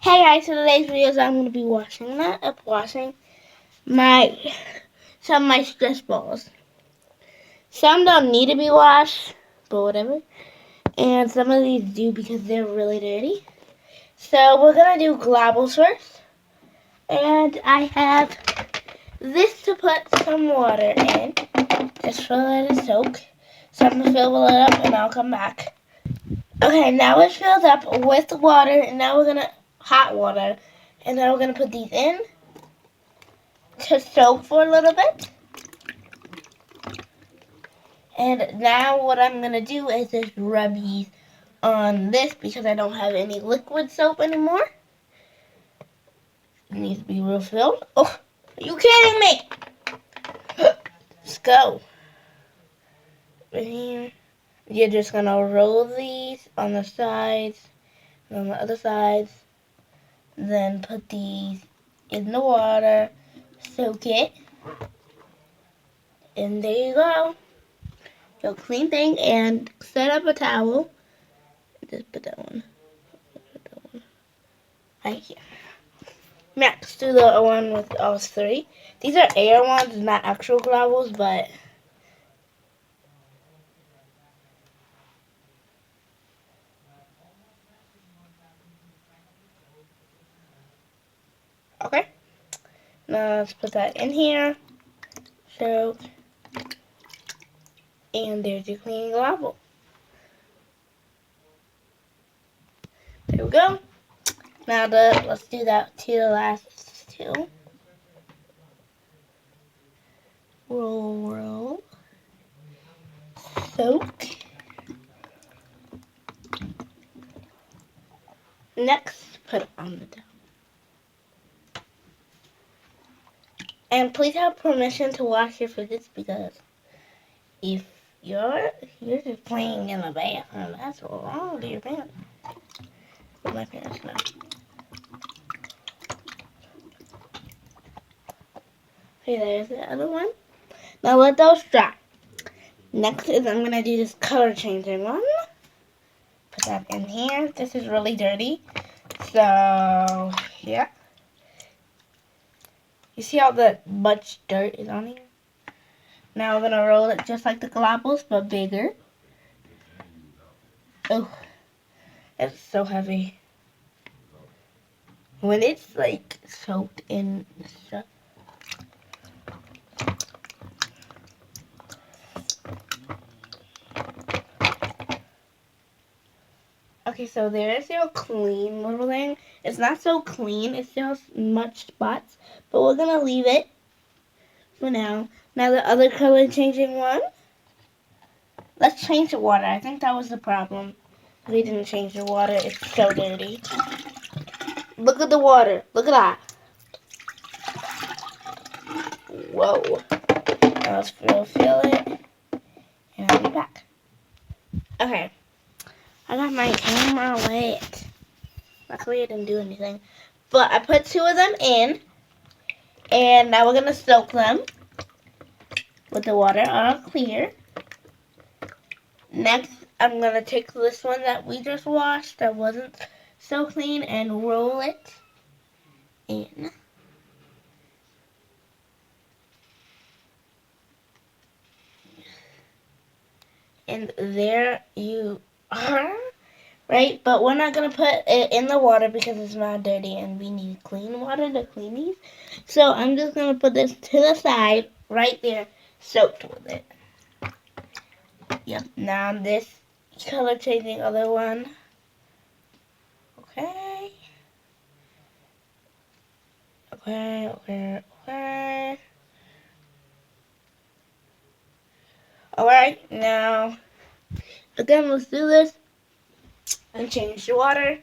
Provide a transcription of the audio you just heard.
Hey guys, so today's videos I'm going to be washing my some of my stress balls. Some don't need to be washed, but whatever. And some of these do because they're really dirty. So we're going to do globbles first. And I have this to put some water in. Just to let it soak. So I'm going to fill it up and I'll come back. Okay, now it's filled up with water. And now we're going to hot water. And now we're going to put these in to soak for a little bit. And now what I'm going to do is just rub these on this because I don't have any liquid soap anymore. It needs to be refilled. Oh, are you kidding me? Let's go. Right here. You're just going to roll these on the sides and on the other sides. Then put these in the water. Soak it. And there you go. Your clean thing, and set up a towel. Just put that one. Right here. Next to the one with all three. These are air ones, not actual globbles, but okay. Now let's put that in here. So, and there's your clean globble. There we go. Now let's do that to the last two. Roll. Soak. Next, put it on the towel. And please have permission to wash your fidgets because if you're just playing in the bathroom, that's wrong with your parents. But my parents know. Okay, there's the other one. Now let those dry. Next is I'm going to do this color changing one. Put that in here. This is really dirty. So, yeah. You see how much dirt is on here? Now we're going to roll it just like the globbles, but bigger. Oh, it's so heavy. When it's like soaked in stuff. Okay, so there's your clean little thing. It's not so clean. It still has much spots. But we're going to leave it for now. Now the other color changing one. Let's change the water. I think that was the problem. We didn't change the water. It's so dirty. Look at the water. Look at that. Whoa. Now let's fill it. And I'll be back. Okay. I got my camera wet. Luckily I didn't do anything. But I put two of them in. And now we're going to soak them with the water all clear. Next, I'm going to take this one that we just washed that wasn't so clean and roll it in. And there you are, right? But we're not going to put it in the water because it's not dirty and we need clean water to clean these. So I'm just going to put this to the side right there, soaked with it. Yep, now this color changing other one. Okay. Alright, now, again, let's do this and change the water.